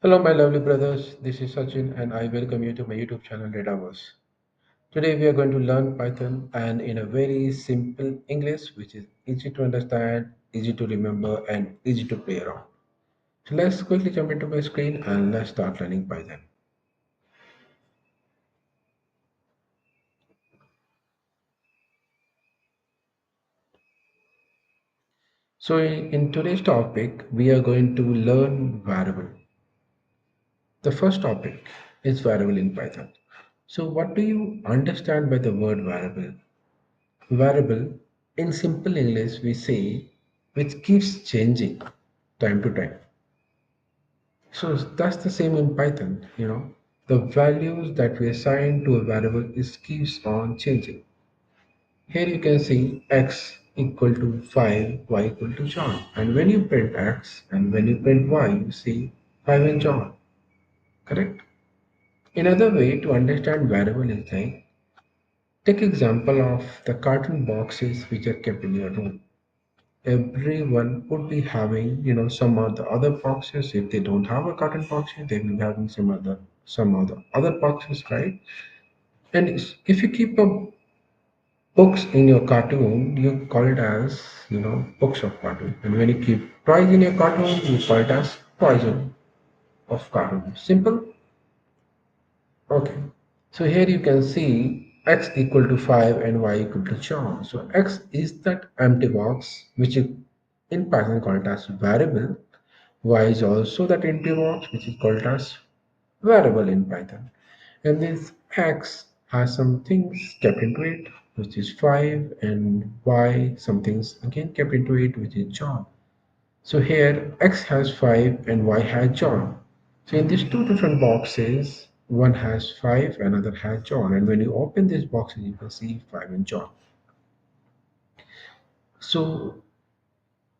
Hello, my lovely brothers. This is Sachin, and I welcome you to my YouTube channel Dataverse. Today, we are going to learn Python and in a very simple English, which is easy to understand, easy to remember, and easy to play around. So, let's quickly jump into my screen and let's start learning Python. So, in today's topic, we are going to learn variable. The first topic is variable in Python. So, what do you understand by the word variable? Variable, in simple English, we say which keeps changing time to time. So that's the same in Python. The values that we assign to a variable is keeps on changing. Here you can see x equal to 5, y equal to John. And when you print x and when you print y, you see 5 and John. Correct? Another way to understand variable is like take example of the carton boxes which are kept in your room. Everyone would be having some of the other boxes. If they don't have a carton box, they will be having some other boxes, right? And if you keep a books in your cartoon, you call it as books of cartoon. And when you keep toys in your cartoon, you call it as toys of cartoon. Simple. Okay. So here you can see x equal to 5 and y equal to John. So x is that empty box which is in Python called as variable. Y is also that empty box which is called as variable in Python. And this x has some things kept into it which is 5 and y some things again kept into it which is John. So here x has 5 and y has John. So in these two different boxes, one has 5, another has John. And when you open these boxes, you can see 5 and John. So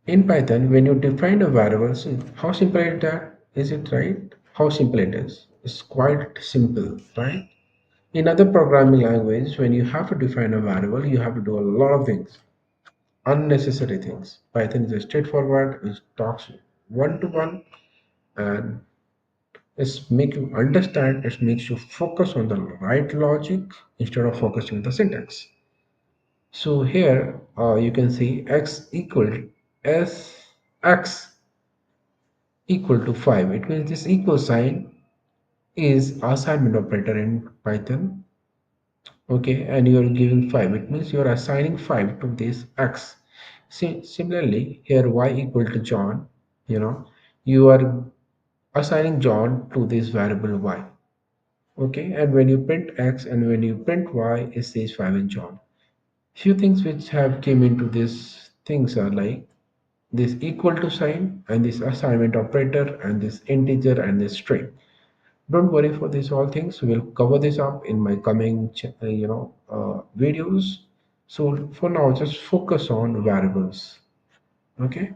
in Python, when you define a variable, so how simple is that? Is it right? How simple it is? It's quite simple, right? In other programming languages, when you have to define a variable, you have to do a lot of things, unnecessary things. Python is a straightforward, it talks one to one, and it's make you understand, it makes you focus on the right logic instead of focusing on the syntax. So here you can see x equal s x equal to 5. It means this equal sign is assignment operator in Python. Okay, and you are giving 5. It means you are assigning 5 to this x. Similarly, here y equal to John, you know, you are assigning John to this variable y. Okay, and when you print x and when you print y, it says 5 and John. Few things which have came into these things are like this equal to sign and this assignment operator and this integer and this string. Don't worry for these all things. We'll cover this up in my coming videos. So for now, just focus on variables. Okay.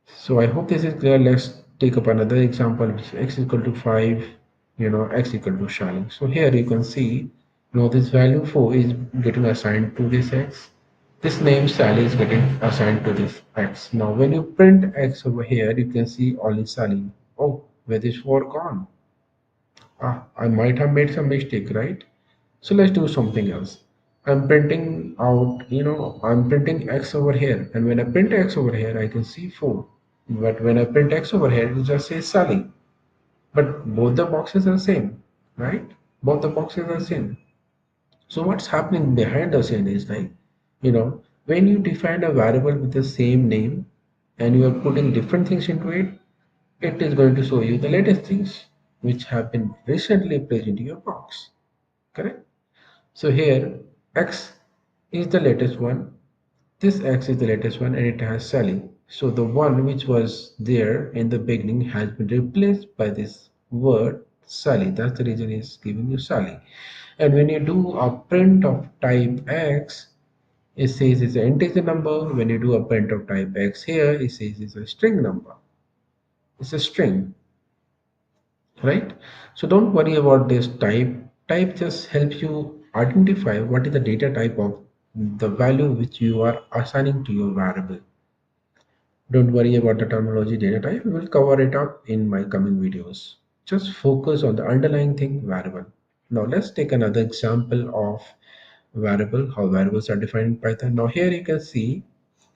So I hope this is clear. Let's take up another example, which is x equal to 5, x equal to Shani. So here you can see, this value 4 is getting assigned to this x. This name Sally is getting assigned to this x. Now when you print x over here, you can see only Sally. Oh, where is 4 gone? I might have made some mistake, right? So let's do something else. I'm printing X over here. And when I print X over here, I can see 4. But when I print X over here, it just says Sally. But both the boxes are same, right? Both the boxes are same. So what's happening behind the scene is like, when you define a variable with the same name and you are putting different things into it, it is going to show you the latest things which have been recently placed into your box. Correct? So here X is the latest one. This X is the latest one and it has Sally. So the one which was there in the beginning has been replaced by this word Sally. That's the reason it's giving you Sally. And when you do a print of type X, it says it's an integer number. When you do a print of type X here, it says it's a string number. It's a string, right? So don't worry about this type just helps you identify what is the data type of the value which you are assigning to your variable. Don't worry about the terminology data type. We will cover it up in my coming videos. Just focus on the underlying thing, variable. Now let's take another example of variable, how variables are defined in Python. Now here you can see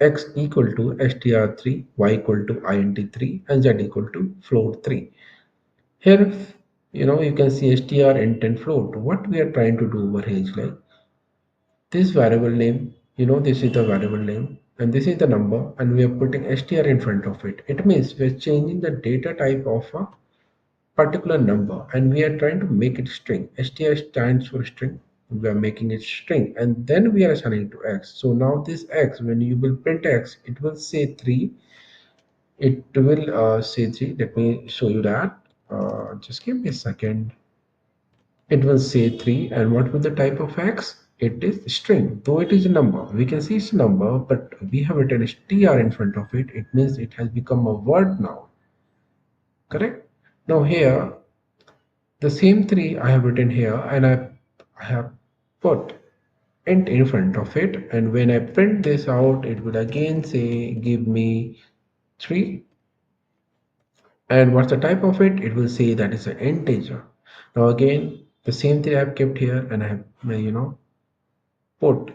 x equal to str3, y equal to int3, and z equal to float3. Here, you can see str, int, and float. What we are trying to do over here is like this variable name, this is the variable name, and this is the number, and we are putting str in front of it. It means we're changing the data type of a particular number, and we are trying to make it string. Str stands for string. We are making it string, and then we are assigning it to x. So now this x, when you will print x, it will say 3. It will say 3. Let me show you that. Just give me a second. It will say 3, and what will the type of x? It is string. Though it is a number, we can see it's a number, but we have written str in front of it. It means it has become a word now. Correct? Now here, the same 3 I have written here, and I have put int in front of it, and when I print this out, it will again say give me 3. And what's the type of it? It will say that is an integer. Now again, the same thing I have kept here, and I have put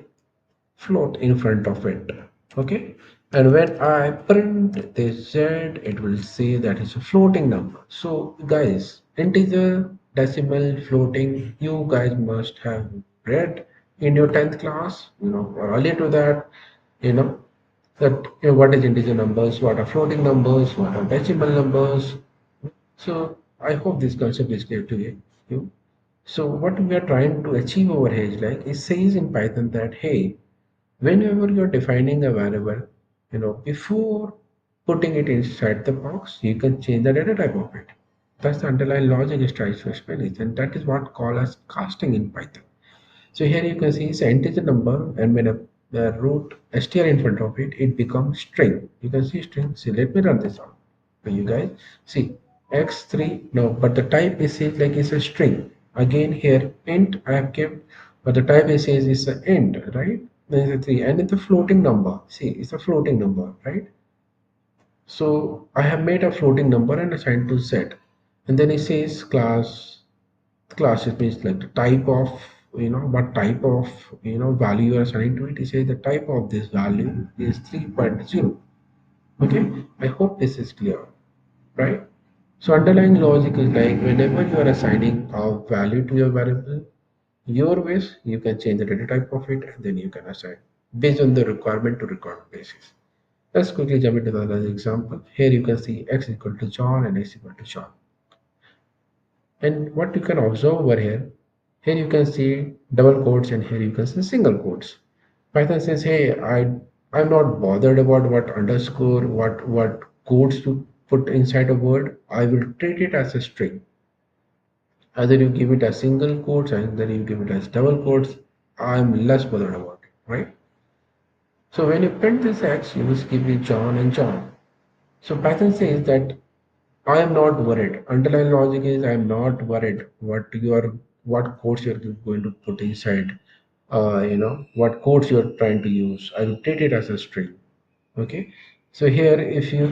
float in front of it. Okay, and when I print this z, it will say that it's a floating number. So guys, integer, decimal, floating, you guys must have read in your 10th class, or earlier to that, you know that what is integer numbers, what are floating numbers, what are decimal numbers. So I hope this concept is clear to you. So what we are trying to achieve over here is like it says in Python that hey, whenever you're defining a variable, before putting it inside the box, you can change the data type of it. That's the underlying logic is tries to explain it, and that is what called as casting in Python. So here you can see it's an integer number, and when the root str in front of it, it becomes string. You can see string. See, let me run this out for you guys. See, x3. No, but the type is says like it's a string. Again here int I have kept, but the type it says is an int, right? Then it's a 3, and it's a floating number. See, it's a floating number, right? So I have made a floating number and assigned to z, and then it says class. It means like the type of what type of value you are assigning to it. It says the type of this value is 3.0. Okay, I hope this is clear, right? So underlying logic is like whenever you are assigning a value to your variable, your ways you can change the data type of it, and then you can assign based on the requirement to requirement basis. Let's quickly jump into the other example. Here you can see x equal to John and x equal to John. And what you can observe over here, here you can see double quotes, and here you can see single quotes. Python says, hey, I'm not bothered about what underscore, what quotes to put inside a word. I will treat it as a string. Either you give it as single quotes, either you give it as double quotes. I'm less bothered about it, right? So when you print this X, you will give me John and John. So Python says that I am not worried. Underlying logic is I am not worried what codes you're going to put inside. What codes you're trying to use. I will treat it as a string. Okay. So here, if you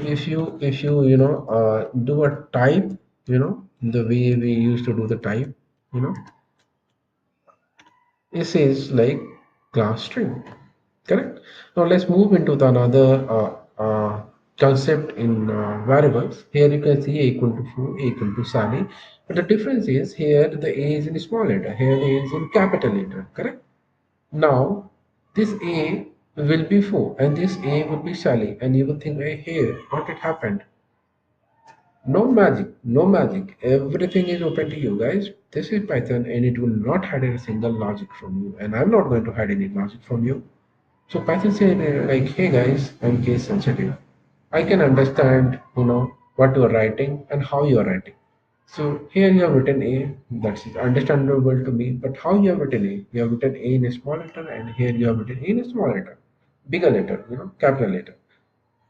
do a type, the way we used to do the type, you know, it says like class string. Correct. Now let's move into the another concept in variables. Here you can see a equal to 4, a equal to Sally. But the difference is here the a is in small letter, here the a is in capital letter. Correct. Now this a will be 4 and this a will be Sally, and you will think, hey, here what had happened? No magic, no magic. Everything is open to you guys. This is Python, and it will not hide a single logic from you, and I'm not going to hide any logic from you. So Python said like, hey guys, I'm case sensitive. I can understand, what you are writing and how you are writing. So here you have written A, that's understandable to me. But how you have written A? You have written A in a small letter, and here you have written A in a small letter, bigger letter, capital letter.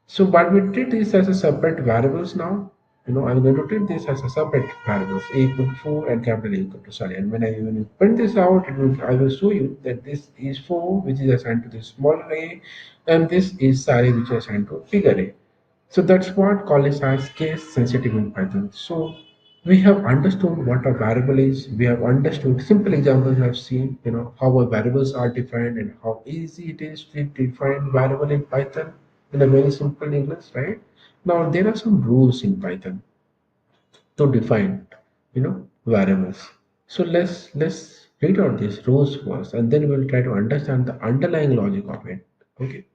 So but we treat this as a separate variables now. I'm going to treat this as a separate variables, a equal to 4 and capital A equal to sorry. And when you print this out, I will show you that this is 4, which is assigned to the smaller a, and this is sorry, which is assigned to bigger a. So that's what college as case sensitive in Python. So we have understood what a variable is. We have understood simple examples. I've seen, how our variables are defined and how easy it is to define variable in Python in a very simple English, right? Now there are some rules in Python to define, variables. So let's read out these rules first, and then we'll try to understand the underlying logic of it. Okay.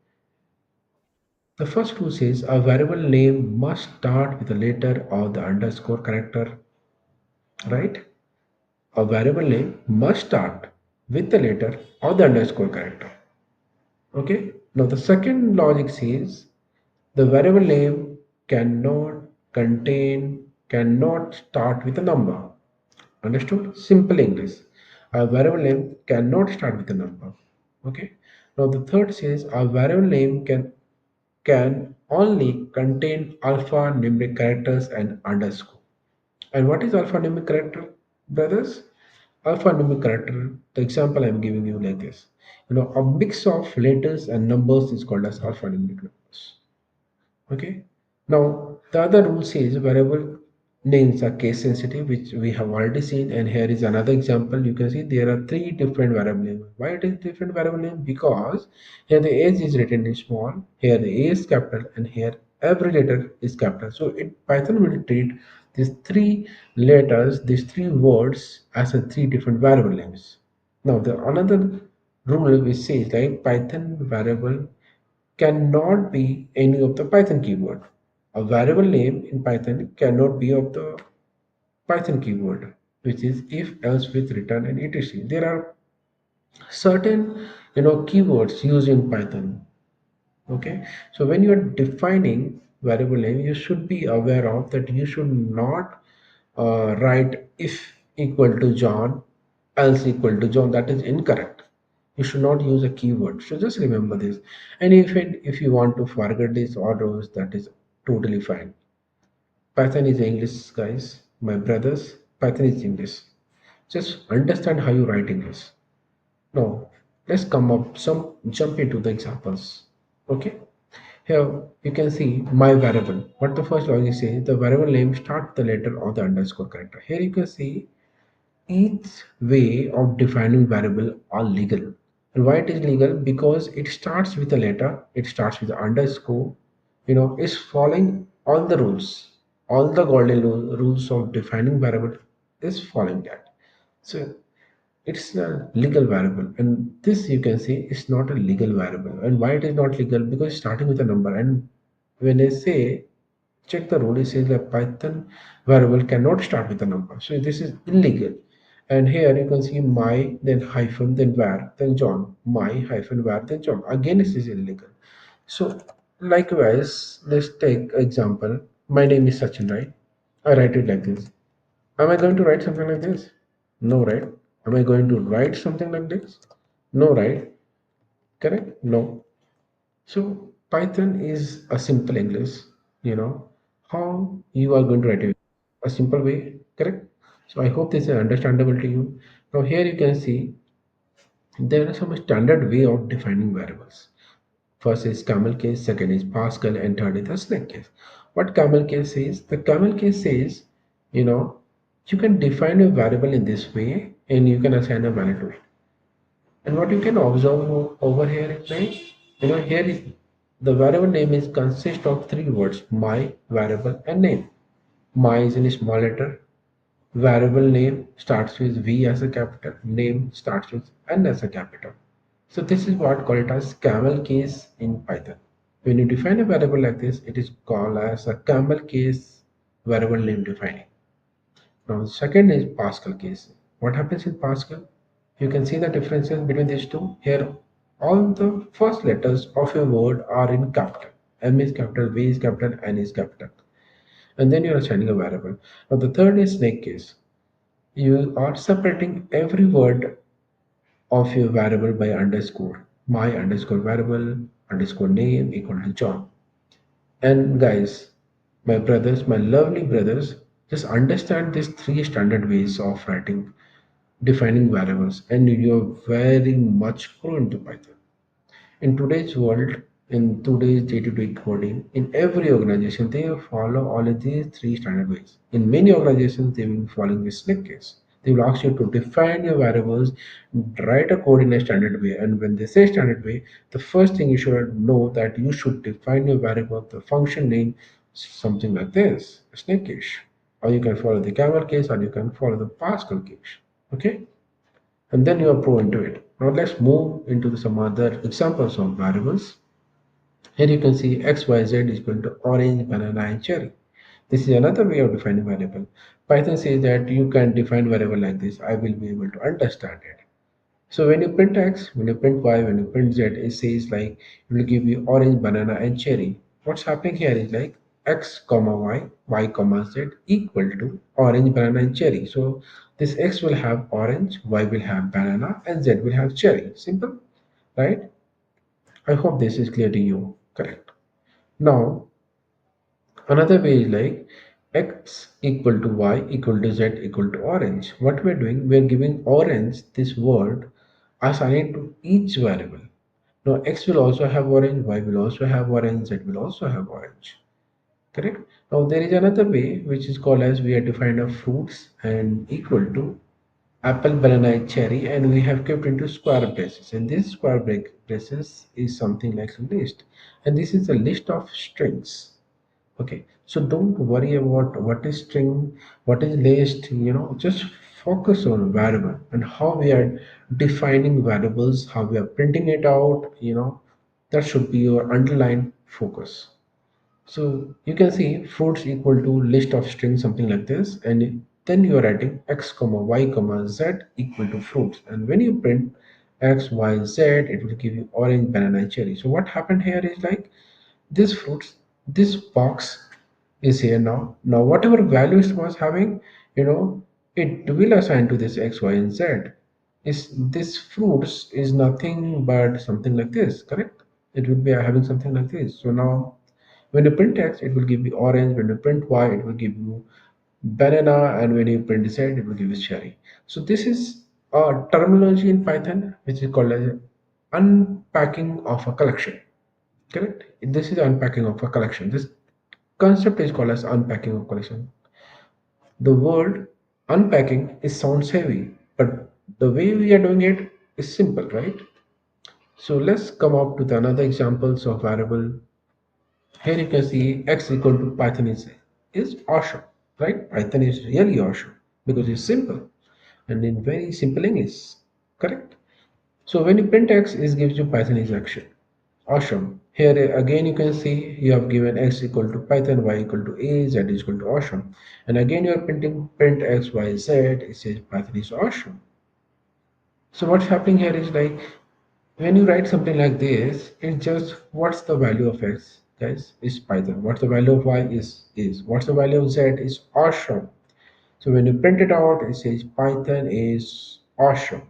The first rule says a variable name must start with a letter or the underscore character, right? A variable name must start with the letter or the underscore character. Okay. Now the second logic says the variable name cannot start with a number. Understood? Simple English. A variable name cannot start with a number. Okay. Now the third says a variable name can only contain alphanumeric characters and underscore. And what is alphanumeric character, brothers? Alphanumeric character, the example I'm giving you like this. A mix of letters and numbers is called as alphanumeric numbers. Okay. Now the other rule says variable names are case sensitive, which we have already seen. And here is another example. You can see there are three different variable names. Why it is different variable name? Because here the age is written in small, here the A is capital, and here every letter is capital. So Python will treat these three letters, these three words as a three different variable names. Now the another rule which says like Python variable cannot be any of the Python keyword. A variable name in Python cannot be of the Python keyword, which is if, else, with, return, and etc. There are certain keywords used in Python. Okay, so when you are defining variable name, you should be aware of that. You should not write if equal to John, else equal to John. That is incorrect. You should not use a keyword. So just remember this. And if you want to forget these orders, that is totally fine. Python is English, guys. My brothers, Python is English. Just understand how you write English. Now, let's come up some jump into the examples. Okay. Here you can see my variable. What the first logic says, the variable name start the letter or the underscore character. Here you can see each way of defining variable are legal. And why it is legal? Because it starts with a letter, it starts with the underscore, is following all the rules. All the golden rules of defining variable is following that. So it's a legal variable, and this you can see is not a legal variable. And why it is not legal? Because it's starting with a number. And when I say check the rule, it says that Python variable cannot start with a number. So this is illegal. And here you can see my, then hyphen, then var, then John. My hyphen var, then John. Again, this is illegal. So likewise, let's take example. My name is Sachin, right? I write it like this. Am I going to write something like this? No, right? Am I going to write something like this? No, right? Correct? No. So Python is a simple English, you know, how you are going to write it. A simple way, correct? So I hope this is understandable to you. Now here you can see there are some standard way of defining variables. First is camel case, second is Pascal, and third is the snake case. What camel case says? The camel case says, you know, you can define a variable in this way and you can assign a value to it. And what you can observe over here is like, here is the variable name is consist of three words: my, variable, and name. My is in a small letter. Variable name starts with V as a capital. Name starts with N as a capital. So this is what called as camel case in Python. When you define a variable like this, it is called as a camel case variable name defining. Now, second is Pascal case. What happens in Pascal? You can see the differences between these two. Here, all the first letters of a word are in capital. M is capital, V is capital, N is capital. And then you are assigning a variable. Now, the third is snake case. You are separating every word of your variable by underscore. My underscore variable underscore name equal to John. And guys, my brothers, my lovely brothers, just understand these three standard ways of writing, defining variables, and you're very much fluent to Python. In today's world, in today's day-to-day coding, in every organization, they follow all of these three standard ways. In many organizations, they will be following the snake case. They will ask you to define your variables, write a code in a standard way, and when they say standard way, the first thing you should know that you should define your variable, the function name, something like this, a snake case, or you can follow the camel case, or you can follow the Pascal case. Okay, and then you are pro into it. Now let's move into some other examples of variables. Here you can see XYZ is equal to orange, banana, and cherry. This is another way of defining variable. Python says that you can define variable like this. I will be able to understand it. So when you print X, when you print Y, when you print Z, it says like it will give you orange, banana, and cherry. What's happening here is like X comma Y, Y comma Z equal to orange, banana, and cherry. So this X will have orange, Y will have banana, and Z will have cherry. Simple, right? I hope this is clear to you. Correct. Now, another way is like x equal to y equal to z equal to orange. What we're doing, we're giving orange this word assigned to each variable. Now, x will also have orange, y will also have orange, z will also have orange. Correct? Now, there is another way which is called as we are defined of fruits and equal to apple, banana, and cherry, and we have kept into square braces. And this square braces is something like a list, and this is a list of strings. Okay, so don't worry about what is string, what is list, just focus on variable and how we are defining variables, how we are printing it out, that should be your underlying focus. So you can see fruits equal to list of strings, something like this, and then you are writing x comma y comma z equal to fruits. And when you print x, y, z, it will give you orange, banana, and cherry. So what happened here is like this fruits, this box is here now. Now whatever values it was having, it will assign to this x, y, and z. Is this fruits is nothing but something like this, correct? It will be having something like this. So now when you print X, it will give you orange. When you print Y, it will give you banana. And when you print Z, it will give you cherry. So this is a terminology in Python, which is called as unpacking of a collection. Correct? This is unpacking of a collection. This concept is called as unpacking of collection. The word unpacking is sounds heavy, but the way we are doing it is simple, right? So let's come up with another examples of variable. Here you can see x equal to Python is awesome, right? Python is really awesome because it's simple and in very simple English, correct? So when you print x, it gives you Python is action. Awesome. Here again you can see you have given x equal to Python, y equal to a, z is equal to awesome. And again you are printing print x, y, z, it says Python is awesome. So what's happening here is like when you write something like this, it's just what's the value of x, guys, is Python. What's the value of y is. What's the value of z is awesome. So when you print it out, it says Python is awesome.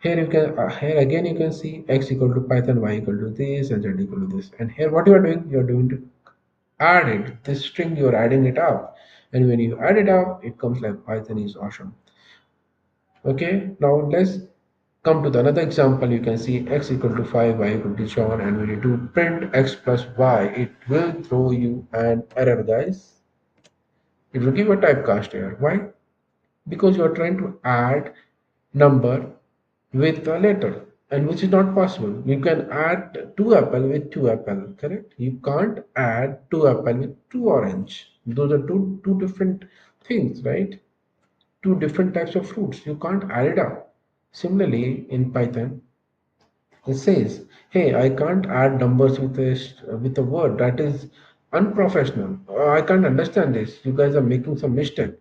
Here you can here again you can see x equal to Python, y equal to this, and z equal to this. And here what you are doing to add it. This string you are adding it up, and when you add it up, it comes like Python is awesome. Okay, now let's come to the another example. You can see x equal to 5, y equal to John, and when you do print x plus y, it will throw you an error, guys. It will give a typecast error. Why? Because you are trying to add number with a letter, and which is not possible. You can add two apple with two apple, correct? You can't add two apple with two orange. Those are two different things, right? Two different types of fruits. You can't add it up. Similarly, in Python, it says, "Hey, I can't add numbers with a word that is unprofessional. I can't understand this. You guys are making some mistake."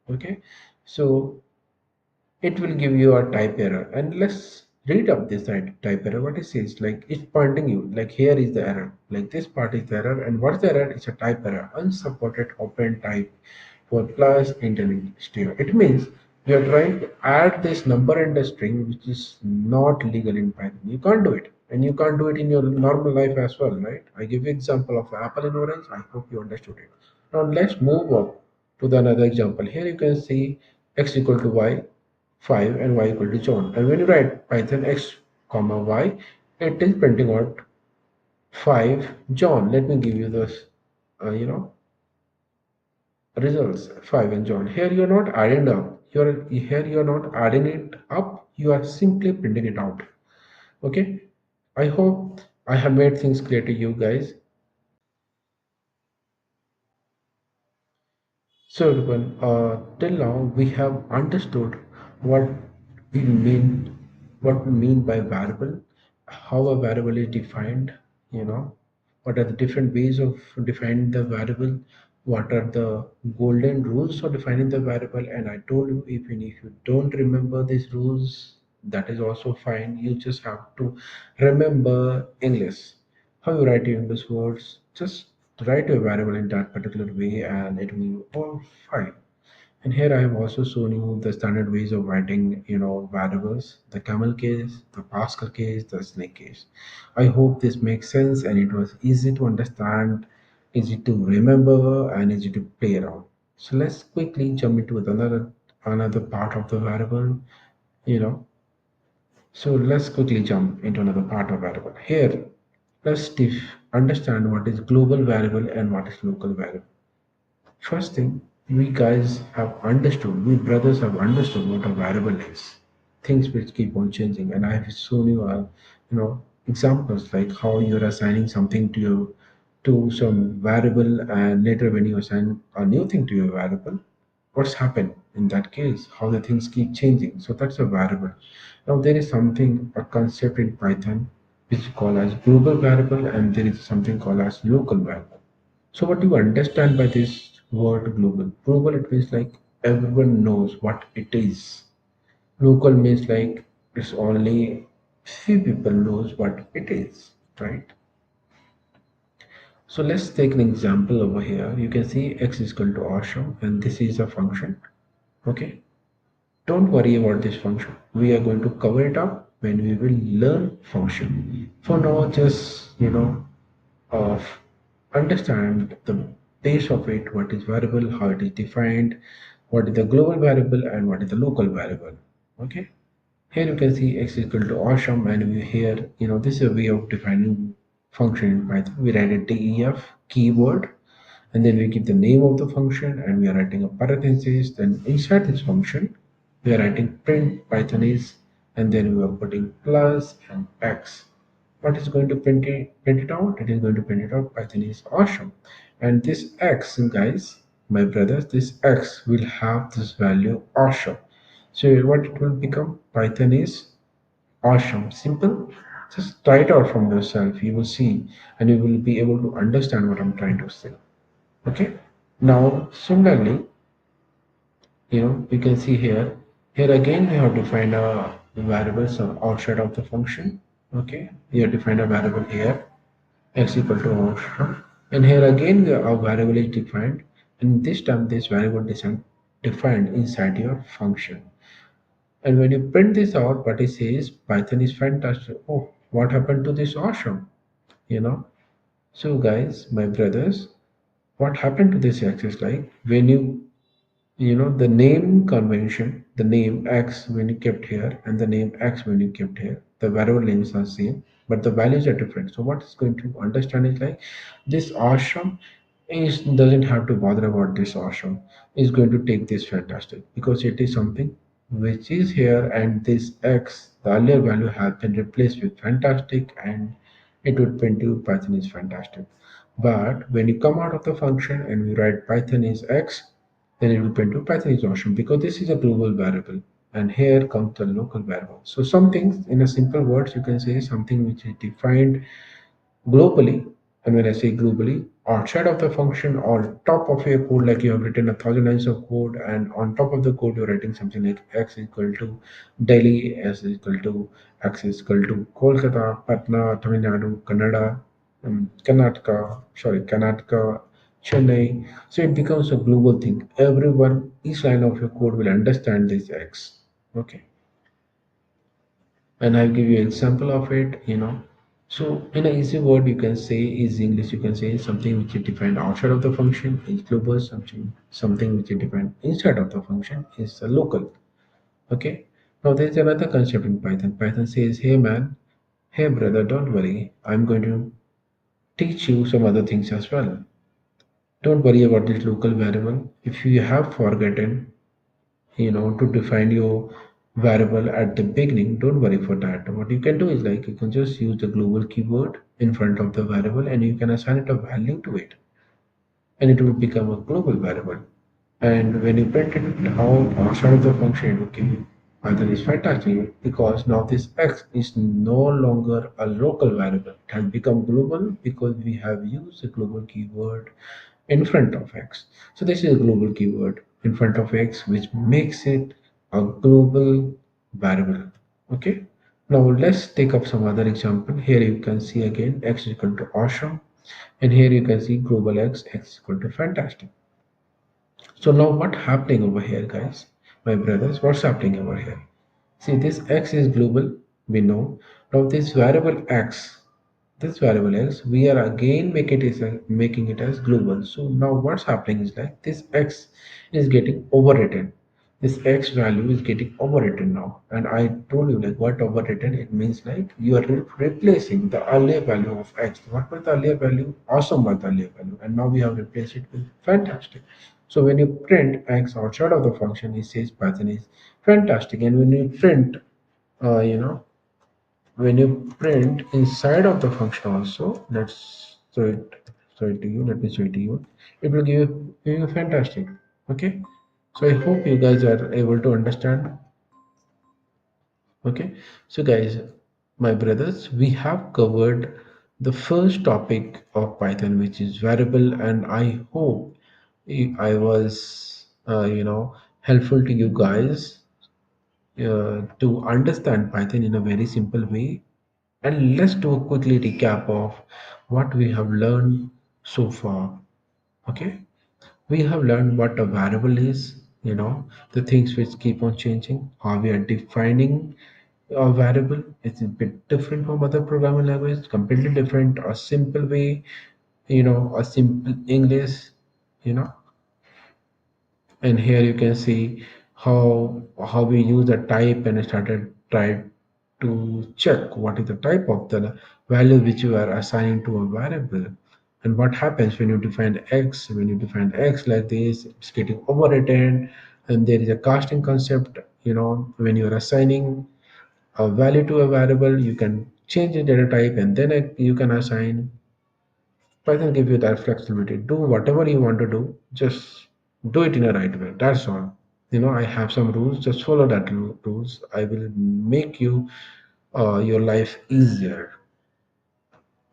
Okay, so it will give you a type error, and let's read up this type error. What it says, like it's pointing you like here is the error, like this part is the error, and what's the error? It's a type error, unsupported open type for plus internet string. It means you are trying to add this number and a string which is not legal in Python. You can't do it, and you can't do it in your normal life as well, right? I give you example of apple and orange. I hope you understood it. Now let's move up to the another example. Here you can see x equal to y 5 and y equal to John. And when you write Python x comma y, it is printing out 5 John. Let me give you this, you know, results. 5 and John. Here you're not adding up. You're not adding it up. You are simply printing it out. Okay. I hope I have made things clear to you guys. So everyone, till now we have understood what we mean, what we mean by variable, how a variable is defined, you know, what are the different ways of defining the variable, what are the golden rules for defining the variable, and I told you even if you don't remember these rules, that is also fine. You just have to remember English, how you write your English words. Just write a variable in that particular way and it will be all fine. And here I have also shown you the standard ways of writing, variables, the camel case, the Pascal case, the snake case. I hope this makes sense and it was easy to understand, easy to remember, and easy to play around. So let's quickly jump into another part of the variable, you know. So let's quickly jump into another part of variable. Here, understand what is global variable and what is local variable. First thing, we guys have understood, we brothers have understood what a variable is. Things which keep on changing, and I have shown you, examples like how you're assigning something to some variable, and later when you assign a new thing to your variable, what's happened in that case? How the things keep changing. So that's a variable. Now there is something a concept in Python which is called as global variable, and there is something called as local variable. So what do you understand by this word global? Global, it means like everyone knows what it is. Local means like it's only few people knows what it is, right? So let's take an example over here. You can see x is equal to awesome, and this is a function. Okay. Don't worry about this function. We are going to cover it up when we will learn function. For now, just of understand the base of it, what is variable, how it is defined, what is the global variable, and what is the local variable. Okay. Here you can see x is equal to awesome, and we here, this is a way of defining function in Python. We write a def keyword, and then we give the name of the function, and we are writing a parenthesis. Then inside this function we are writing print Pythonese, and then we are putting plus and x. What is going to print it out? It is going to print it out Pythonese awesome. And this x, guys, my brothers, this x will have this value awesome. So what it will become? Pythonese awesome. Simple. Just try it out from yourself. You will see, and you will be able to understand what I'm trying to say. Okay. Now similarly, we can see here again we have defined a variable so outside of the function. Okay, we have defined a variable here x equal to awesome, and here again our variable is defined, and this time this variable is defined inside your function. And when you print this out, what it says, Python is fantastic. Oh, what happened to this awesome? you know so guys, my brothers, what happened to this x is like when the name convention, the name x when you kept here and the name x when you kept here, the variable names are same, but the values are different. So what is going to understand is like this awesome is doesn't have to bother about this awesome. Is going to take this fantastic because it is something which is here, and this x, the earlier value has been replaced with fantastic, and it would print you Python is fantastic. But when you come out of the function and we write Python is x, then it will print to Python is awesome because this is a global variable, and here comes the local variable. So some things in a simple words you can say something which is defined globally, and when I say globally, outside of the function or top of your code, like you have written 1,000 lines of code, and on top of the code you're writing something like x is equal to Delhi, x is equal to Kolkata, Patna, Tamil Nadu, Kannada, Karnataka, Chennai. So it becomes a global thing. Everyone, each line of your code will understand this x. Okay, and I'll give you an example of it. So in an easy word, you can say is English. You can say something which is defined outside of the function is global. Something which is defined inside of the function is a local. Okay. Now there's another concept in Python. Python says, "Hey man, hey brother, don't worry. I'm going to teach you some other things as well. Don't worry about this local variable. If you have forgotten, to define your variable at the beginning, don't worry for that. What you can do is like you can just use the global keyword in front of the variable and you can assign it a value to it and it will become a global variable. And when you print it out outside of the function, it will give you Python is fantastic because now this x is no longer a local variable. It has become global because we have used the global keyword in front of x. So this is a global keyword in front of x, which makes it a global variable. Okay. Now let's take up some other example. Here you can see again x is equal to awesome, and here you can see global x is equal to fantastic. So now what happening over here, guys? My brothers, what's happening over here? See, this x is global, we know. Now this variable x, we are again making it as global. So now what's happening is like this x is getting overwritten. This x value is getting overwritten now. And I told you like what overwritten, it means like you are replacing the earlier value of x. What was the earlier value? Awesome was the earlier value. And now we have replaced it with fantastic. So when you print x outside of the function, it says Python is fantastic. And when you print, uh, you know, when you print inside of the function also, let's show it to you. Let me show it to you. It will give you fantastic. Okay. So I hope you guys are able to understand. Okay. So guys, my brothers, we have covered the first topic of Python, which is variable, and I hope I was, helpful to you guys to understand Python in a very simple way. And let's do a quickly recap of what we have learned so far. Okay, we have learned what a variable is, the things which keep on changing, how we are defining a variable. It's a bit different from other programming languages, completely different, a simple way, a simple English, you know, and here you can see how we use the type and started try to check what is the type of the value which you are assigning to a variable, and what happens when you define x like this, it's getting overwritten. And there is a casting concept, when you're assigning a value to a variable, you can change the data type and then you can assign. Python give you that flexibility. Do whatever you want to do, just do it in a right way. That's all. I have some rules. Just follow that rules. I will make your life easier.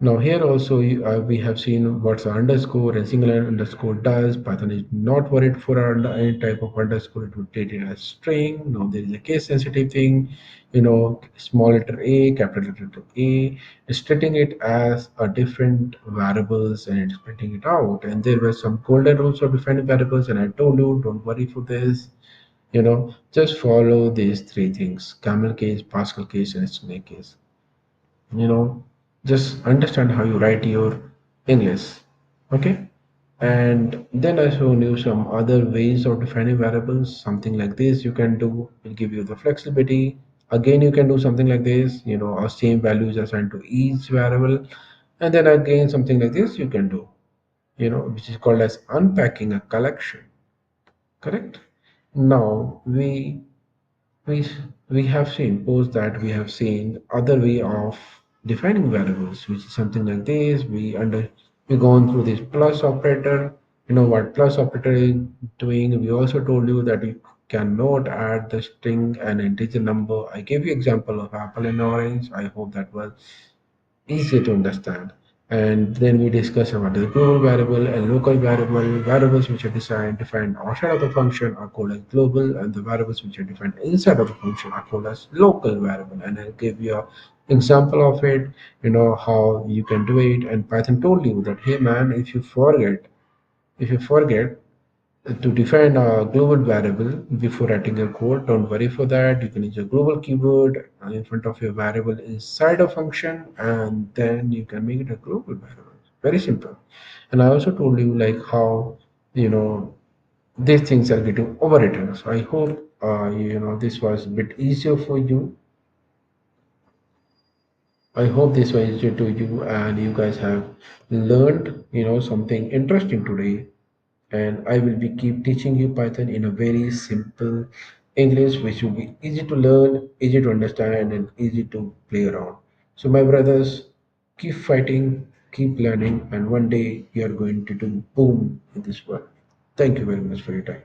Now here also we have seen what's an underscore and single underscore does. Python is not worried for any type of underscore. It would treat it as string. Now there is a case sensitive thing, small letter a, capital letter a, is treating it as a different variables and it's printing it out. And there were some golden rules of defining variables, and I told you don't worry for this. Just follow these three things: camel case, Pascal case, and snake case. you know just understand how you write your English. Okay. And then I shown you some other ways of defining variables. Something like this you can do, will give you the flexibility. Again, you can do something like this, or same values assigned to each variable. And then again something like this you can do, which is called as unpacking a collection. Correct. Now we we have seen post that we have seen other way of defining variables, which is something like this. We gone through this plus operator. You know what plus operator is doing. We also told you that you cannot add the string and integer number. I gave you example of apple and orange. I hope that was easier to understand. And then we discuss about the global variable and local variable. Variables which are defined outside of the function are called as global, and the variables which are defined inside of the function are called as local variable. And I'll give you an example of it, how you can do it. And Python told you that, hey man, if you forget to define a global variable before writing your code, don't worry for that. You can use a global keyword in front of your variable inside a function, and then you can make it a global variable. Very simple. And I also told you like how you know these things are getting overwritten. So I hope this was a bit easier for you. I hope this was useful to you and you guys have learned, something interesting today. And I will be keep teaching you Python in a very simple English, which will be easy to learn, easy to understand, and easy to play around. So, my brothers, keep fighting, keep learning, and one day you are going to do boom in this world. Thank you very much for your time.